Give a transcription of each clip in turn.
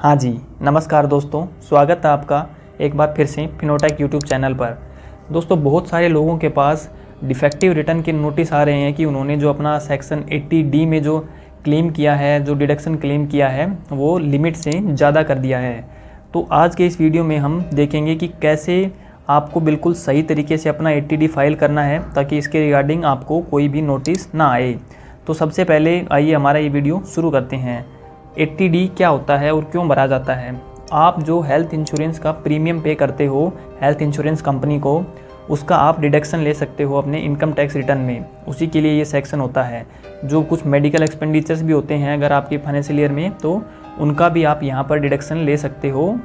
हाँ जी, नमस्कार दोस्तों, स्वागत है आपका एक बार फिर से फिनोटेक यूट्यूब चैनल पर। दोस्तों, बहुत सारे लोगों के पास डिफेक्टिव रिटर्न के नोटिस आ रहे हैं कि उन्होंने जो अपना सेक्शन 80D में जो क्लेम किया है, जो डिडक्शन क्लेम किया है, वो लिमिट से ज़्यादा कर दिया है। तो आज के इस वीडियो में हम देखेंगे कि कैसे आपको बिल्कुल सही तरीके से अपना 80D फाइल करना है ताकि इसके रिगार्डिंग आपको कोई भी नोटिस ना आए। तो सबसे पहले आइए हमारा ये वीडियो शुरू करते हैं। 80D क्या होता है और क्यों भरा जाता है। आप जो हेल्थ इंश्योरेंस का प्रीमियम पे करते हो हेल्थ इंश्योरेंस कंपनी को, उसका आप डिडक्शन ले सकते हो अपने इनकम टैक्स रिटर्न में। उसी के लिए ये सेक्शन होता है। जो कुछ मेडिकल एक्सपेंडिचर्स भी होते हैं अगर आपके फाइनेंशियल ईयर में, तो उनका भी आप यहाँ पर डिडक्शन ले सकते हो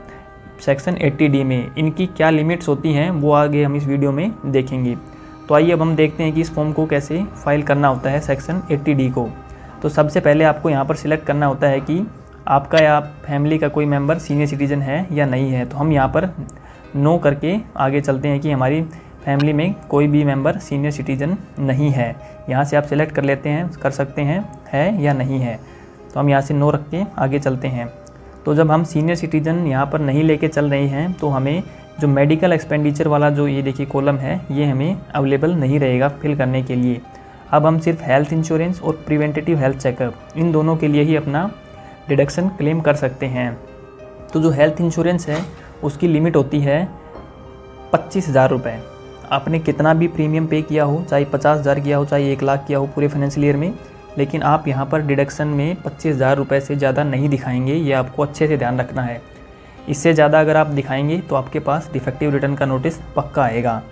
सेक्शन 80D में। इनकी क्या लिमिट्स होती हैं वो आगे हम इस वीडियो में देखेंगे। तो आइए अब हम देखते हैं कि इस फॉर्म को कैसे फाइल करना होता है सेक्शन 80D को। तो सबसे पहले आपको यहाँ पर सिलेक्ट करना होता है कि आपका या फैमिली का कोई मेंबर सीनियर सिटीज़न है या नहीं है। तो हम यहाँ पर नो करके आगे चलते हैं कि हमारी फैमिली में कोई भी मेंबर सीनियर सिटीज़न नहीं है। यहाँ से आप सिलेक्ट कर लेते हैं, कर सकते हैं है या नहीं है। तो हम यहाँ से नो रख के आगे चलते हैं। तो जब हम सीनियर सिटीज़न यहाँ पर नहीं लेके चल रहे हैं तो हमें जो मेडिकल एक्सपेंडिचर वाला जो ये देखिए कॉलम है, ये हमें अवेलेबल नहीं रहेगा फिल करने के लिए। अब हम सिर्फ हेल्थ इंश्योरेंस और प्रिवेंटिव हेल्थ चेकअप, इन दोनों के लिए ही अपना डिडक्शन क्लेम कर सकते हैं। तो जो हेल्थ इंश्योरेंस है उसकी लिमिट होती है 25,000 रुपये। आपने कितना भी प्रीमियम पे किया हो, चाहे 50,000 किया हो, चाहे 1 लाख किया हो पूरे फाइनेंशियल ईयर में, लेकिन आप यहाँ पर डिडक्शन में 25,000 रुपये से ज़्यादा नहीं दिखाएंगे। ये आपको अच्छे से ध्यान रखना है। इससे ज़्यादा अगर आप दिखाएंगे तो आपके पास डिफेक्टिव रिटर्न का नोटिस पक्का आएगा।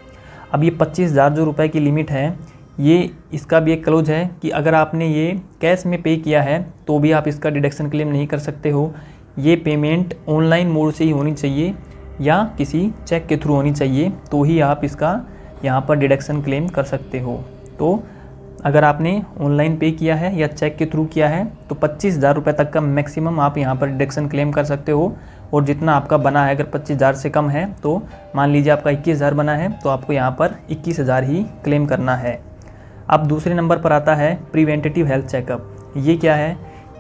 अब ये 25,000 जो रुपये की लिमिट है, ये इसका भी एक क्लोज है कि अगर आपने ये कैश में पे किया है तो भी आप इसका डिडक्शन क्लेम नहीं कर सकते हो। ये पेमेंट ऑनलाइन मोड से ही होनी चाहिए या किसी चेक के थ्रू होनी चाहिए, तो ही आप इसका यहाँ पर डिडक्शन क्लेम कर सकते हो। तो अगर आपने ऑनलाइन पे किया है या चेक के थ्रू किया है तो 25,000 रुपये तक का मैक्सिमम आप यहाँ पर डिडक्शन क्लेम कर सकते हो। और जितना आपका बना है, अगर 25,000 से कम है तो मान लीजिए आपका 21,000 बना है तो आपको यहाँ पर 21,000 ही क्लेम करना है। अब दूसरे नंबर पर आता है प्रिवेंटिव हेल्थ चेकअप। ये क्या है?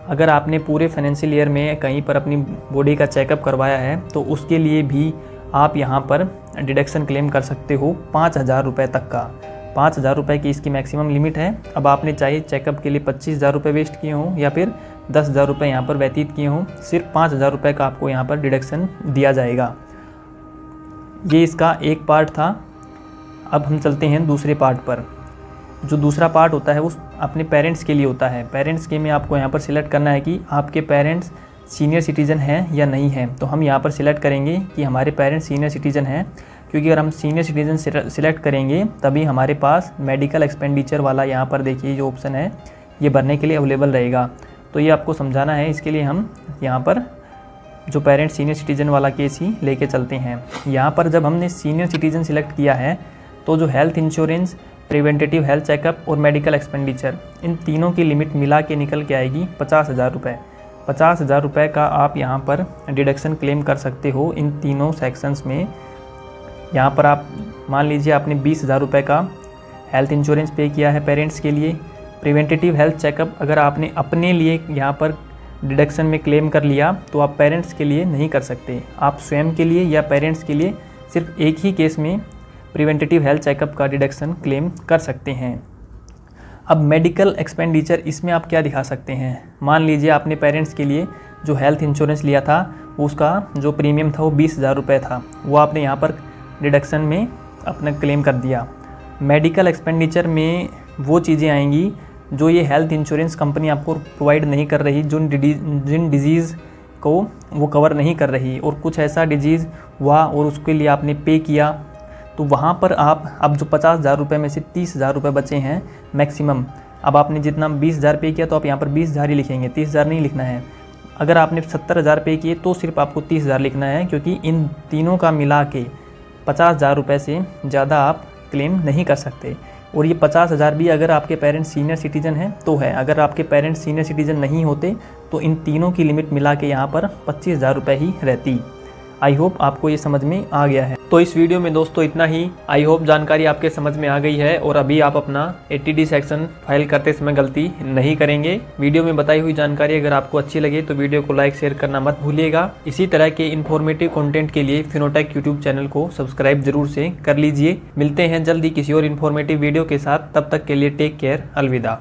अगर आपने पूरे फाइनेंशियल ईयर में कहीं पर अपनी बॉडी का चेकअप करवाया है तो उसके लिए भी आप यहाँ पर डिडक्शन क्लेम कर सकते हो 5,000 रुपये तक का। 5,000 रुपये की इसकी मैक्सिमम लिमिट है। अब आपने चाहे चेकअप के लिए 25,000 रुपये वेस्ट किए हों या फिर 10,000 रुपये यहाँ पर व्यतीत किए हों, सिर्फ 5,000 रुपये का आपको यहाँ पर डिडक्शन दिया जाएगा। ये इसका एक पार्ट था। अब हम चलते हैं दूसरे पार्ट पर। जो दूसरा पार्ट होता है वो अपने पेरेंट्स के लिए होता है। पेरेंट्स के में आपको यहाँ पर सिलेक्ट करना है कि आपके पेरेंट्स सीनियर सिटीज़न हैं या नहीं हैं। तो हम यहाँ पर सिलेक्ट करेंगे कि हमारे पेरेंट्स सीनियर सिटीज़न हैं, क्योंकि अगर हम सीनियर सिटीज़न सिलेक्ट करेंगे तभी हमारे पास मेडिकल एक्सपेंडिचर वाला यहाँ पर देखिए जो ऑप्शन है ये भरने के लिए अवेलेबल रहेगा। तो ये आपको समझाना है। इसके लिए हम यहाँ पर जो पेरेंट्स सीनियर सिटीज़न वाला केस ही लेके चलते हैं। यहाँ पर जब हमने सीनियर सिटीज़न सिलेक्ट किया है तो जो health insurance, preventive health checkup और मेडिकल एक्सपेंडिचर, इन तीनों की लिमिट मिला के निकल के आएगी 50,000 रुपये। 50,000 रुपये का आप यहाँ पर डिडक्शन क्लेम कर सकते हो इन तीनों सेक्शंस में। यहाँ पर आप मान लीजिए आपने 20,000 रुपये का हेल्थ इंश्योरेंस पे किया है पेरेंट्स के लिए। प्रिवेंटिव हेल्थ चेकअप अगर आपने अपने लिए यहाँ पर डिडक्शन में क्लेम कर लिया तो आप पेरेंट्स के लिए नहीं कर सकते। आप स्वयं के लिए या पेरेंट्स के लिए सिर्फ एक ही केस में प्रिवेंटिव हेल्थ चेकअप का डिडक्शन क्लेम कर सकते हैं। अब मेडिकल एक्सपेंडिचर, इसमें आप क्या दिखा सकते हैं? मान लीजिए आपने पेरेंट्स के लिए जो हेल्थ इंश्योरेंस लिया था उसका जो प्रीमियम था वो 20,000 रुपये था, वो आपने यहाँ पर डिडक्शन में अपना क्लेम कर दिया। मेडिकल एक्सपेंडिचर में वो चीज़ें आएंगी जो ये हेल्थ इंश्योरेंस कंपनी आपको प्रोवाइड नहीं कर रही, जिन डिजीज़ को वो कवर नहीं कर रही, और कुछ ऐसा डिजीज़ हुआ और उसके लिए आपने पे किया तो वहाँ पर आप अब जो 50,000 रुपये में से 30,000 रुपये बचे हैं मैक्सिमम। अब आपने जितना 20,000 पे किया तो आप यहाँ पर 20,000 ही लिखेंगे, 30,000 नहीं लिखना है। अगर आपने 70,000 पे किए तो सिर्फ आपको 30,000 लिखना है, क्योंकि इन तीनों का मिला के 50,000 रुपये से ज़्यादा आप क्लेम नहीं कर सकते। और ये 50,000 भी अगर आपके पेरेंट्स सीनियर सिटीज़न हैं तो है। अगर आपके पेरेंट्स सीनियर सिटीज़न नहीं होते तो इन तीनों की लिमिट मिला के यहाँ पर 25,000 रुपये ही रहती। आई होप आपको ये समझ में आ गया है। तो इस वीडियो में दोस्तों इतना ही। आई होप जानकारी आपके समझ में आ गई है और अभी आप अपना ATD सेक्शन फाइल करते समय गलती नहीं करेंगे। वीडियो में बताई हुई जानकारी अगर आपको अच्छी लगे तो वीडियो को लाइक शेयर करना मत भूलिएगा। इसी तरह के इन्फॉर्मेटिव कंटेंट के लिए फिनोटेक यूट्यूब चैनल को सब्सक्राइब जरूर से कर लीजिए। मिलते हैं जल्दी किसी और इन्फॉर्मेटिव वीडियो के साथ, तब तक के लिए टेक केयर, अलविदा।